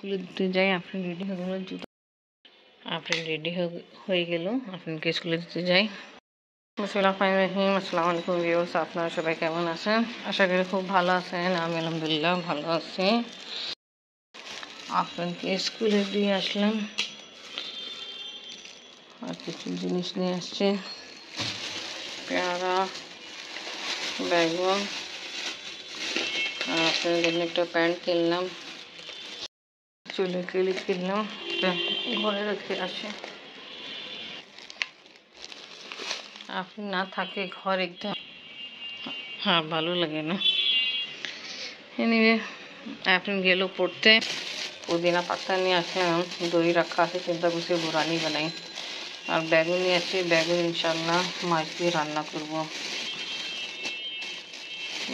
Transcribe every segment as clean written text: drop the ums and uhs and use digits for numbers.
স্কুলে দিতে যাই। আফরিন রেডি হয়ে গেল, জুতো আফরিন রেডি হয়ে গেল, আফরিনকে স্কুলে দিতে যাই। বিসমিল্লাহির আসসালামু আলাইকুম ভিউয়ার্স, আপনারা সবাই কেমন আছেন? আশা করি খুব ভালো আছেন। আমি আলহামদুলিল্লাহ ভালো আছি। আফরিনকে স্কুলে দিয়ে আসলাম, আর কিছু জিনিস নিয়ে আসছে, পেয়ারা, বেগুন, আর আপনাদের জন্য একটা প্যান্ট কিনলাম, চুলের ক্লিপ কিনলাম, ঘরে রেখে আসে। আপনি না থাকে ঘর একদম ভালো লাগে না। এনিওয়ে আপনি গেল পড়তে, পুদিনা পাতা নিয়ে আসলাম, দই রাখা আছে, চিন্তা করছি বুরানি বানাই। আর বেগুন নিয়ে আসছি, বেগুন ইনশাল্লাহ মাছ দিয়ে রান্না করব।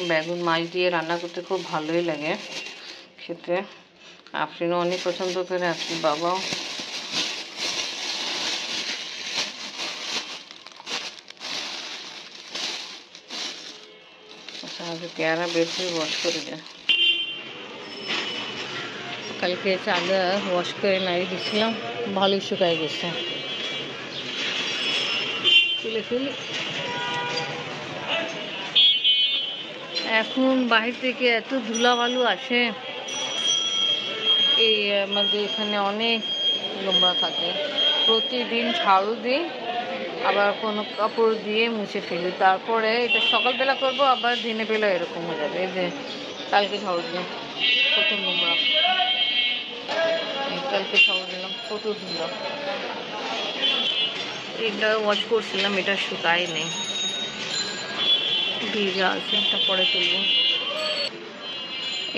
বেগুন মাছ দিয়ে রান্না করতে খুব ভালোই লাগে খেতে। আফরিনও অনেক পছন্দ করে, আফরিন বাবাও। আগে পেয়ারা বের করে ওয়াশ করে দেয়। কালকে চাঁদা ওয়াশ করে নাড়িয়ে দিচ্ছিলাম, ভালোই শুকাই গেছে। তুলে ফেলি। এখন বাহির থেকে এত ধুলাবালু আসে, এই আমাদের এখানে অনেক নোংরা থাকে। প্রতিদিন ঝাড়ু দিই, আবার কোনো কাপড় দিয়ে মুছে ফেলি, তারপরে এটা সকালবেলা করব, আবার দিনে বেলা এরকম হয়ে যাবে। এই যে কালকে ঝাড়ু দিলাম, কত নোংরা, কালকে ঝাড়ু দিলাম, কত ধুলা। এটা ওয়াশ করছিলাম, এটা শুকাই নেই, ভিজা আছে, এটা পরে তুলব।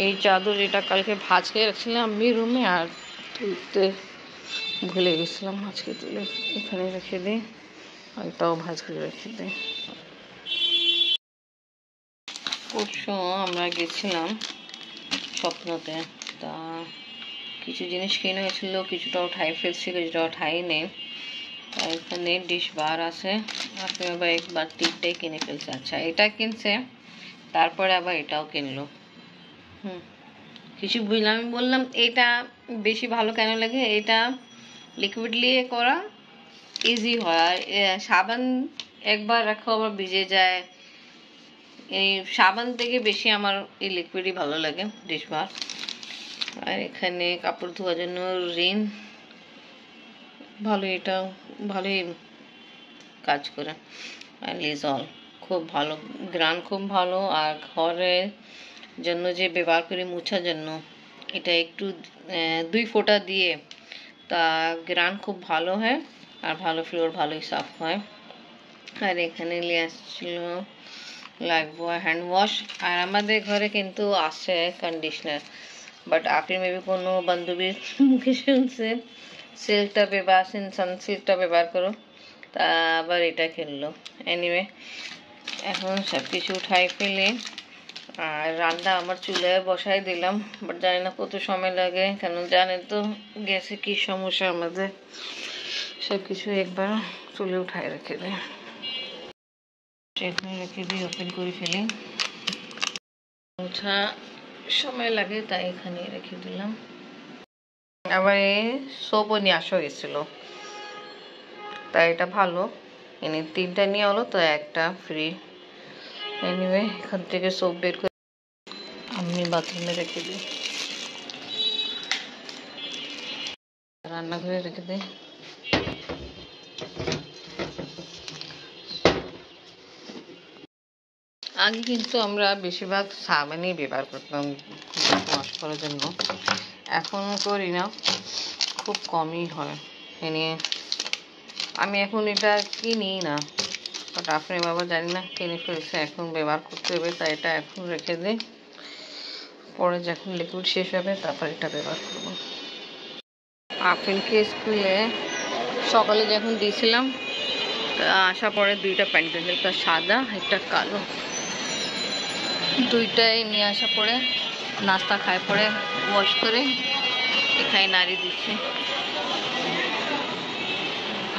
এই চাদর এটা কালকে ভাঁজ করে রাখছিলাম আমি রুমে, আর তুলতে ভুলে গেছিলাম, আজকে তুলে এখানে রেখে দিই, আর এটাও ভাঁজ করে রেখে দিই। পরশু আমরা গেছিলাম স্বপ্নতে, তা কিছু জিনিস কিনে হয়েছিল, কিছুটা উঠাই ফেলছি, কিছুটা উঠাই নেই। এখানে ডিশ বার আছে, আপনি আবার একবার তিনটাই কিনে ফেলছে। আচ্ছা, এটা কিনছে, তারপরে আবার এটাও কিনলো। কিছু বুঝলাম। আমি বললাম এটা বেশি ভালো কেন লাগে, এটা লিকুইড দিয়ে করা ইজি হয়, আর সাবান একবার রাখো আবার ভিজে যায়। এই সাবান থেকে বেশি আমার এই লিকুইডই ভালো লাগে, ডিশ বার। আর এখানে কাপড় ধোয়ার জন্য রিন, ভালো, এটা ভালোই কাজ করে। আর লিজল খুব ভালো, গ্রান খুব ভালো। আর ঘরের জন্য যে ব্যবহার করি মুছার জন্য, এটা একটু 2 ফোঁটা দিয়ে, তা গ্রান খুব ভালো হয়, আর ভালো ফ্লোর ভালোই সাফ হয়। আর এখানে নিয়ে আসছিল লাইফবয় হ্যান্ড ওয়াশ। আর আমাদের ঘরে কিন্তু আছে কন্ডিশনার, বাট আপনি মেবি কোনো বান্ধবীর মুখে শুনছে সিল্কটা ব্যবহার, সানসিল্কটা ব্যবহার করো, তা আবার এটা খেললো। এনিওয়ে এখন সব কিছু উঠাই ফেলে আর রান্না আমার চুলায় বসাই দিলাম, বাট জানি না কত সময় লাগে, কেন জানেন তো গ্যাসে কি সমস্যা আমাদের। সব কিছু একবার চুলে উঠাই রেখে দিই, এখানে রেখে দিই, ওপেন করে ফেলি। মোছা সময় লাগে, তাই এখানে রেখে দিলাম। আবার এই সোপও নিয়ে আসা হয়েছিল, তাই এটা ভালো। এনে 3টা নিয়ে হলো, তো একটা ফ্রি। এনিওয়ে এখান থেকে সোপ বের করে আমি বাথরুমে রেখে দিই, রান্নাঘরে রেখে দিই। আগে কিন্তু আমরা বেশিরভাগ সাবানই ব্যবহার করতাম ওয়াশ করার জন্য, এখন করি না, খুব কমই হয়। এনে আমি এখন এটা কিনি না, বাট আপনি বাবা জানি না কিনে ফেলছে, এখন ব্যবহার করতে হবে, তাই এটা এখন রেখে দিই, পরে যখন লিকুইড শেষ হবে তারপর এটা ব্যবহার করব। আফরিনকে স্কুলে সকালে যখন দিয়েছিলাম, আসার পরে 2টা প্যান্ট কিনছে, একটা সাদা একটা কালো, 2টাই নিয়ে আসা পরে নাস্তা খায় পরে ওয়াশ করে এখানে নাড়িয়ে দিচ্ছি।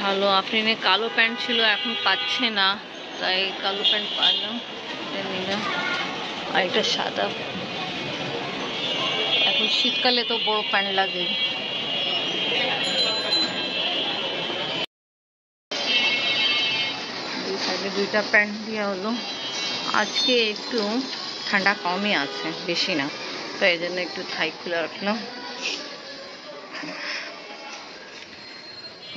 ভালো। আফরিনে কালো প্যান্ট ছিল, এখন পাচ্ছে না, তাই কালো প্যান্ট পাইলাম, এটা নিলাম। আর এটা সাদা, এখন শীতকালে তো বড় প্যান্ট লাগে। দুই সাইডে দুইটা প্যান্ট দেওয়া হলো। আজকে একটু ঠান্ডা কমই আছে, বেশি না, তো এই জন্য একটু থাই খুলে রাখলাম।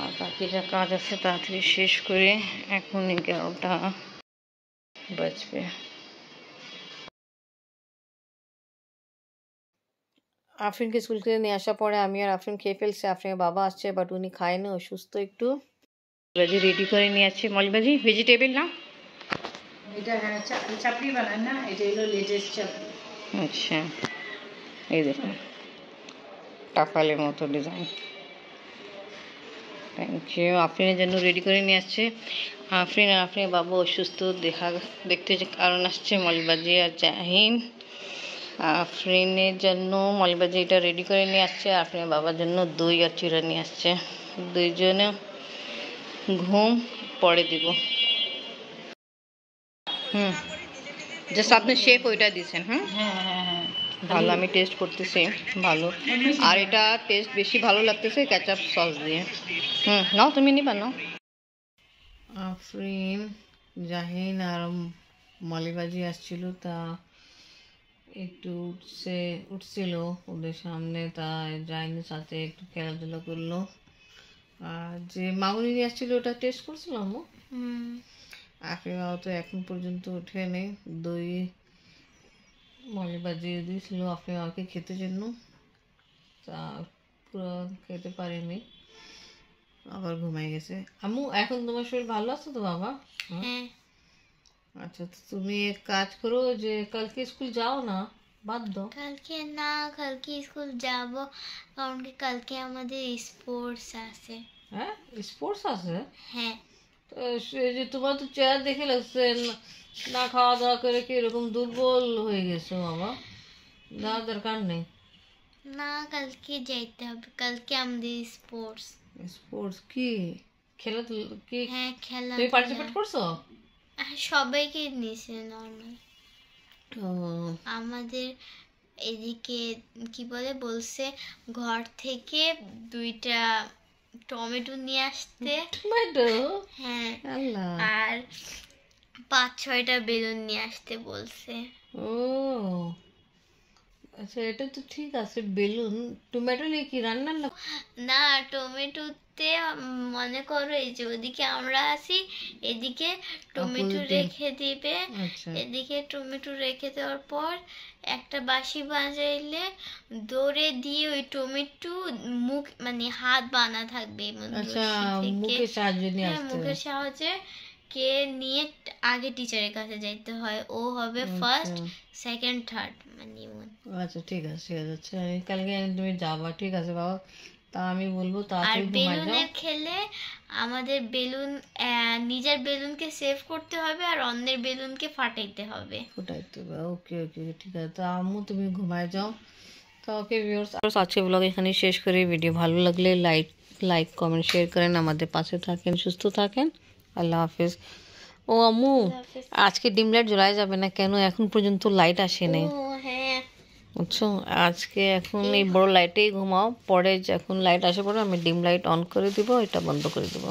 আর বাকি যা কাজ আছে তাড়াতাড়ি শেষ করে, এখন 11টা বাজবে। আফরিনকে স্কুল থেকে নিয়ে আসার পরে আমি আর আফরিন খেয়ে ফেলছি। আফরিনের বাবা আসছে, বাট উনি খায়নি, অসুস্থ একটু। ভাজি রেডি করে নিয়ে আসছে। মলিভাজি ভেজিটেবল না, এটা হ্যাঁ চাপড়ি বানায় না, এটা হলো লেটেস্ট চাপড়ি। আচ্ছা, এই দেখুন টাফালের মতো ডিজাইন। Thank you. আফরিনের জন্য রেডি করে নিয়ে আসছে। আফরিন আর আফরিনের বাবা অসুস্থ, দেখতে যে কারণ আসছে মলিভাজি আর জাহিন। আফরিনের জন্য মলিভাজি এটা রেডি করে নিয়ে আসছে, আফরিনের বাবার জন্য দই আর চিড়া নিয়ে আসছে। দুইজনে ঘুম পরে দিব। জাস্ট আপনি শেফ ওইটা দিয়েছেন। হ্যাঁ হ্যাঁ হ্যাঁ ভালো, আমি টেস্ট করতেছি ভালো। আর এটা টেস্ট বেশি ভালো লাগতেছে কেচাপ সস দিয়ে। নাও তুমি নিবা নাও। আফরিন, জাহিন আর মলিভাজি আসছিল, তা একটু উঠছিল ওদের সামনে, তা জাহিনের সাথে একটু খেলাধুলা করলো। আর যে মাগুনি নিয়ে আসছিল ওটা টেস্ট করছিলাম। আফরিন বাবা তো এখন পর্যন্ত উঠে নেই। দই মলিভাজি দিয়েছিল আফরিন বাবাকে খেতে জন্য, তা পুরো খেতে পারেনি, আবার ঘুমাই গেছে। আম্মু এখন তোমার শরীর ভালো আছে তো বাবা? হ্যাঁ। আচ্ছা, তো তুমি এক কাজ করো যে কালকে স্কুল যাও না, বাদ দাও। কালকে স্কুল যাব, কারণ কি কালকে আমাদের স্পোর্টস আছে। হ্যাঁ, স্পোর্টস আছে? হ্যাঁ। তো সে যে তোমার তো চেহারা দেখে লাগছে না খাওয়া দাওয়া করে কি এরকম দুর্বল হয়ে গেছো বাবা, যাওয়ার দরকার নেই। না, কালকে যাইতে হবে, কালকে আমাদের স্পোর্টস। স্পোর্টস কি খেলাধুলা কি? হ্যাঁ, খেলা। তুমি পার্টিসিপেট করছো? সবাইকে নিয়েছে নর্মাল। ও, আমাদের এদিকে কি বলছে ঘর থেকে 2টা টমেটো নিয়ে আসতে। টমেটো? হ্যাঁ, আল্লাহ। আর 5-6টা বেলুন নিয়ে আসতে বলছে। ও আচ্ছা, এটা তো ঠিক আছে। বেলুন টমেটো নিয়ে কি রান্নার না, টমেটোতে মনে করো এই যে ওদিকে আমরা আছি, এদিকে টমেটো রেখে দিবে। আচ্ছা, এদিকে টমেটো রেখে দেওয়ার পর একটা বাঁশি বাজাইলে দৌড়ে দিয়ে ওই টমেটো মুখ মানে হাত বানা থাকবে। আচ্ছা, মুখের সাহায্য নিয়ে হ্যাঁ, আসতে মুখের সাহায্যে কে নিয়ে আগে টিচারের কাছে যাইতে হয়, ও হবে ফার্স্ট, সেকেন্ড, থার্ড মানে এমন। আচ্ছা ঠিক আছে, ঠিক আছে। আচ্ছা, কালকে তুমি যাবা, ঠিক আছে বাবা, তা আমি বলবো আর তাড়াতাড়ি ঘুমাই যাও। বেলুনের খেলে আমাদের নিজের বেলুনকে সেভ করতে হবে আর অন্যের বেলুনকে ফাটাইতে হবে। ফুটাইতে হবে, ওকে ওকে ঠিক আছে। তা আম্মু তুমি ঘুমায় যাও। তো ওকে ভিউয়ার্স, আজকে ব্লগ এখানে শেষ করি। ভিডিও ভালো লাগলে লাইক কমেন্ট শেয়ার করেন, আমাদের পাশে থাকেন, সুস্থ থাকেন। আল্লাহ হাফেজ। ও আম্মু, আজকে ডিম লাইট জ্বলাই যাবে না কেন? এখন পর্যন্ত লাইট আসে নাই। ও হ্যাঁ, বুঝছো, আজকে এখন এই বড় লাইটেই ঘুমাও, পরে যখন লাইট আসে পরে আমি ডিম লাইট অন করে দিব, এটা বন্ধ করে দিব।